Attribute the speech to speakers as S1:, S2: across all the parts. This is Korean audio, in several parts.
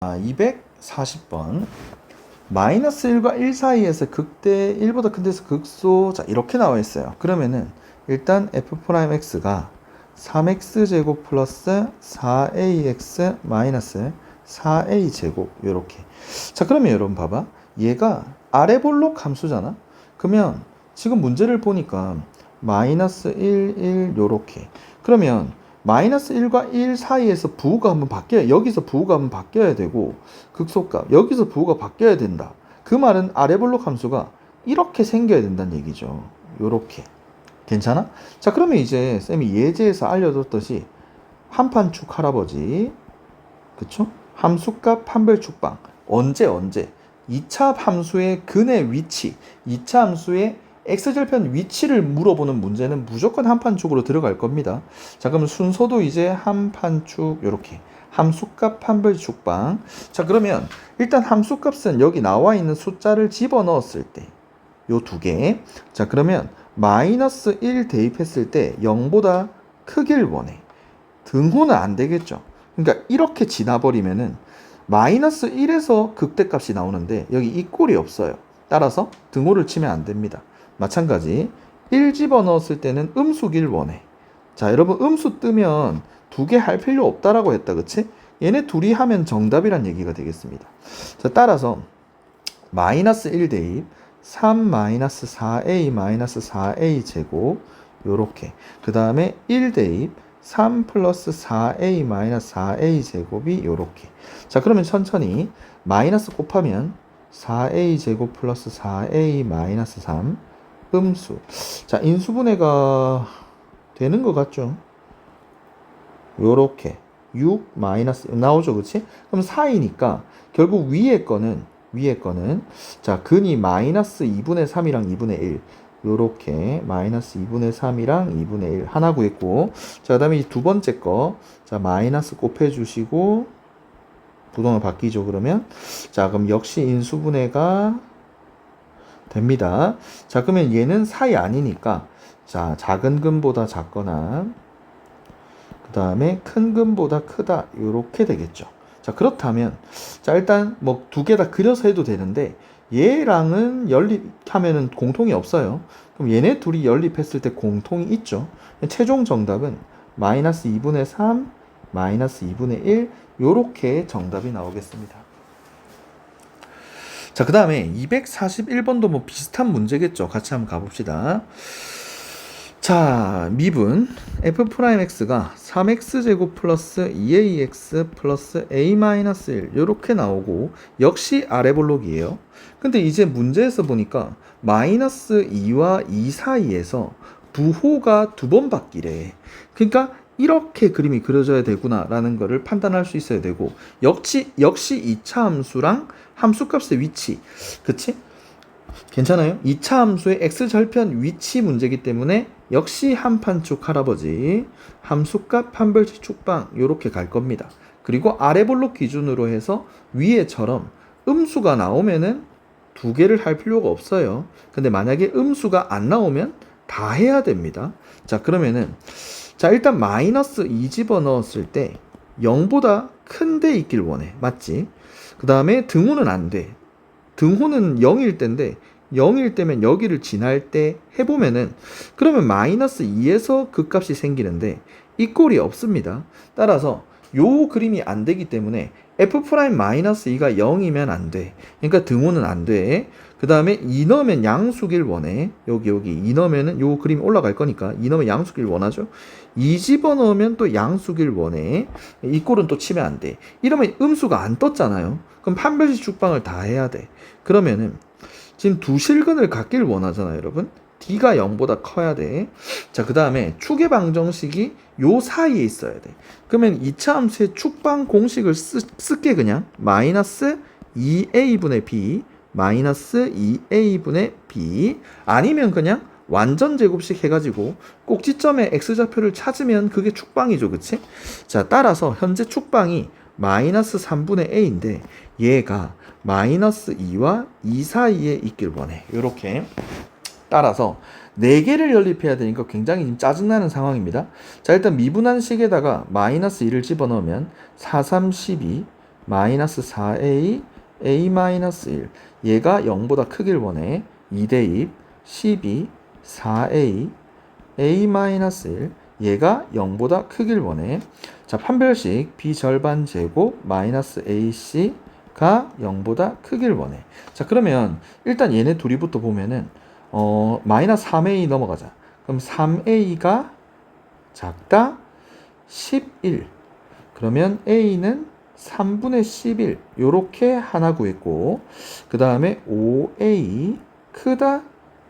S1: 240번 마이너스 1과 1 사이에서 극대 1보다 큰 데서 극소. 자, 이렇게 나와 있어요. 그러면은 일단 f'x가 3x제곱 플러스 4ax 마이너스 4a제곱 요렇게. 자, 그러면 여러분 봐봐. 얘가 아래 볼록 함수잖아. 그러면 지금 문제를 보니까 마이너스 1, 1 요렇게. 그러면 마이너스 1과 1 사이에서 부호가 한번 바뀌어야, 여기서 부호가 한번 바뀌어야 되고, 극소값, 여기서 부호가 바뀌어야 된다. 그 말은 아래 볼록 함수가 이렇게 생겨야 된다는 얘기죠. 요렇게. 괜찮아? 자, 그러면 이제 쌤이 예제에서 알려줬듯이 한판축 할아버지, 그쵸? 함수값 판별축방. 언제? 2차 함수의 근의 위치, 2차 함수의 x절편 위치를 물어보는 문제는 무조건 한판축으로 들어갈 겁니다. 자, 그러면 순서도 이제 한판축 요렇게. 함수값 판별축방. 자, 그러면 일단 함수값은 여기 나와 있는 숫자를 집어넣었을 때 요 두 개. 자, 그러면 마이너스 1 대입했을 때 0보다 크길 원해. 등호는 안 되겠죠. 그러니까 이렇게 지나버리면은 마이너스 1에서 극대값이 나오는데 여기 이 꼴이 없어요. 따라서 등호를 치면 안 됩니다. 마찬가지 1 집어넣었을 때는 음수길 원해. 자, 여러분 음수 뜨면 두 개 할 필요 없다라고 했다. 그치? 얘네 둘이 하면 정답이란 얘기가 되겠습니다. 자, 따라서 마이너스 1 대입 3 마이너스 4a 마이너스 4a 제곱 요렇게. 그 다음에 1 대입 3 플러스 4a 마이너스 4a 제곱이 요렇게. 자, 그러면 천천히 마이너스 곱하면 4a 제곱 플러스 4a 마이너스 3 음수. 자, 인수분해가 되는 것 같죠? 요렇게 6 마이너스 나오죠, 그치? 그럼 4이니까 결국 위에 거는 자, 근이 마이너스 2분의 3이랑 2분의 1 요렇게 마이너스 2분의 3이랑 2분의 1 하나 구했고, 자, 그 다음에 이 두 번째 거, 자, 마이너스 곱해주시고 부동을 바뀌죠. 그러면 자, 그럼 역시 인수분해가 됩니다. 자, 그러면 얘는 4이 아니니까 자, 작은 근보다 작거나 그 다음에 큰 근보다 크다 요렇게 되겠죠. 자, 그렇다면 자, 일단 뭐 두 개 다 그려서 해도 되는데 얘랑은 연립하면은 공통이 없어요. 그럼 얘네 둘이 연립했을 때 공통이 있죠. 최종 정답은 마이너스 2분의 3 마이너스 2분의 1 요렇게 정답이 나오겠습니다. 자, 그 다음에 241번도 뭐 비슷한 문제겠죠. 같이 한번 가봅시다. 자, 미분 f'x가 3x제곱 플러스 2ax 플러스 a-1 요렇게 나오고 역시 아래 볼록이에요. 근데 이제 문제에서 보니까 마이너스 2와 2 사이에서 부호가 두 번 바뀌래. 그러니까 이렇게 그림이 그려져야 되구나 라는 거를 판단할 수 있어야 되고, 역시 2차 함수랑 함수값의 위치, 그치? 괜찮아요? 2차 함수의 x절편 위치 문제이기 때문에 역시 한판축 할아버지 함수값 판별식 축방 요렇게 갈 겁니다. 그리고 아래 볼록 기준으로 해서 위에처럼 음수가 나오면은 두 개를 할 필요가 없어요. 근데 만약에 음수가 안 나오면 다 해야 됩니다. 자, 그러면은 자, 일단 마이너스 2 집어넣었을 때 0보다 큰 데 있길 원해. 맞지? 그 다음에 등호는 안 돼. 등호는 0일 때인데 0일 때면 여기를 지날 때 해보면은 그러면 마이너스 2에서 극값이 생기는데 이 꼴이 없습니다. 따라서 요 그림이 안 되기 때문에 f'-2가 0이면 안 돼. 그러니까 등호는 안 돼. 그 다음에 2 넣으면 양수길 원해. 여기 2 넣으면은 요 그림이 올라갈 거니까 2 넣으면 양수길 원하죠. 2 집어넣으면 또 양수길 원해. 이 꼴은 또 치면 안 돼. 이러면 음수가 안 떴잖아요. 그럼 판별식 축방을 다 해야 돼. 그러면은 지금 두 실근을 갖길 원하잖아요, 여러분. d가 0보다 커야 돼. 자, 그 다음에 축의 방정식이 요 사이에 있어야 돼. 그러면 2차 함수의 축방 공식을 쓸게 그냥. 마이너스 2a분의 b 마이너스 2a분의 b 아니면 그냥 완전 제곱식 해가지고 꼭지점에 x좌표를 찾으면 그게 축방이죠, 그치? 자, 따라서 현재 축방이 마이너스 3분의 a인데 얘가 마이너스 2와 2 사이에 있길 원해. 요렇게. 따라서 4개를 연립해야 되니까 굉장히 지금 짜증나는 상황입니다. 자, 일단 미분한 식에다가 마이너스 1을 집어넣으면 4, 3, 12 마이너스 4a a-1 얘가 0보다 크길 원해. 2대입 12 4a a-1 얘가 0보다 크길 원해. 자, 판별식 b절반 제곱 마이너스 ac가 0보다 크길 원해. 자, 그러면 일단 얘네 둘이부터 보면은 마이너스 3a 넘어가자. 그럼 3a가 작다 11. 그러면 a는 3분의 11 요렇게 하나 구했고, 그 다음에 5a 크다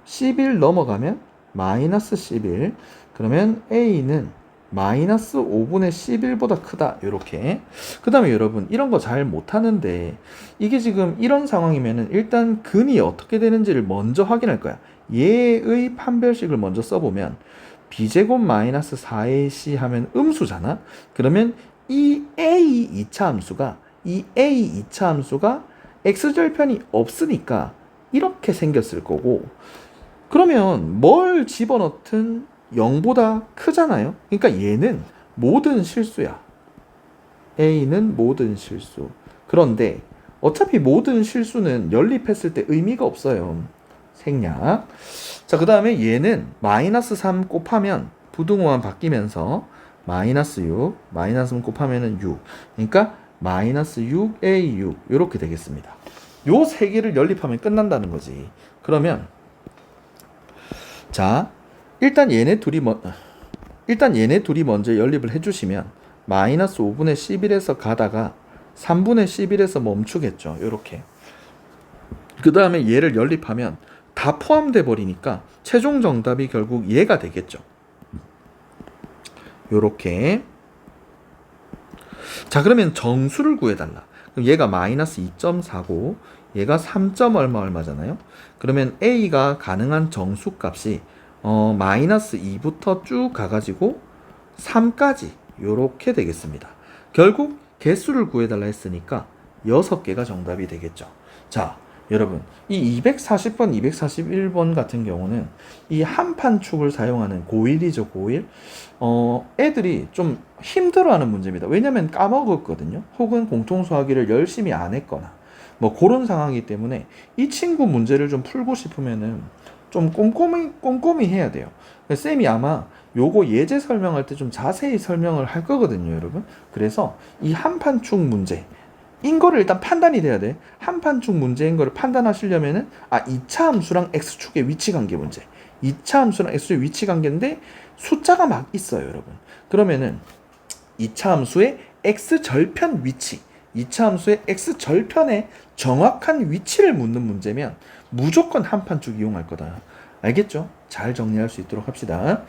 S1: 11 넘어가면 마이너스 11. 그러면 a는 마이너스 5분의 11보다 크다 요렇게. 그 다음에 여러분 이런 거 잘 못하는데 이게 지금 이런 상황이면은 일단 근이 어떻게 되는지를 먼저 확인할 거야. 얘의 판별식을 먼저 써보면 b제곱 마이너스 4ac 하면 음수잖아. 그러면 이 a 2차 함수가 x절편이 없으니까 이렇게 생겼을 거고, 그러면 뭘 집어넣든 0보다 크잖아요. 그러니까 얘는 모든 실수야. a는 모든 실수. 그런데 어차피 모든 실수는 연립했을 때 의미가 없어요. 생략. 자, 그 다음에 얘는 마이너스 3 곱하면 부등호만 바뀌면서 마이너스 6, 마이너스 3 곱하면은 6. 그러니까 마이너스 6a6 이렇게 되겠습니다. 요 세 개를 연립하면 끝난다는 거지. 그러면 자, 일단 얘네 둘이 먼저 연립을 해주시면 마이너스 5분의 11에서 가다가 3분의 11에서 멈추겠죠. 요렇게. 그 다음에 얘를 연립하면 다 포함돼 버리니까 최종 정답이 결국 얘가 되겠죠. 요렇게. 자, 그러면 정수를 구해달라. 그럼 얘가 마이너스 2.4고 얘가 3. 얼마잖아요. 그러면 a가 가능한 정수 값이 마이너스 2부터 쭉 가가지고 3까지 요렇게 되겠습니다. 결국 개수를 구해달라 했으니까 6개가 정답이 되겠죠. 자, 여러분 이 240번, 241번 같은 경우는 이 한판 축을 사용하는 고1이죠, 고1. 애들이 좀 힘들어하는 문제입니다. 왜냐면 까먹었거든요. 혹은 공통수학기를 열심히 안 했거나 뭐 그런 상황이기 때문에 이 친구 문제를 좀 풀고 싶으면은 좀 꼼꼼히 해야 돼요. 쌤이 아마 요거 예제 설명할 때 좀 자세히 설명을 할 거거든요, 여러분. 그래서 이 한판축 문제 인거를 일단 판단이 돼야 돼. 한판축 문제인 거를 판단하시려면은 2차 함수랑 x축의 위치 관계 문제. 2차 함수랑 x축의 위치 관계인데 숫자가 막 있어요, 여러분. 그러면은 2차 함수의 x절편 위치, 2차 함수의 x절편의 정확한 위치를 묻는 문제면 무조건 한판축 이용할 거다. 알겠죠? 잘 정리할 수 있도록 합시다.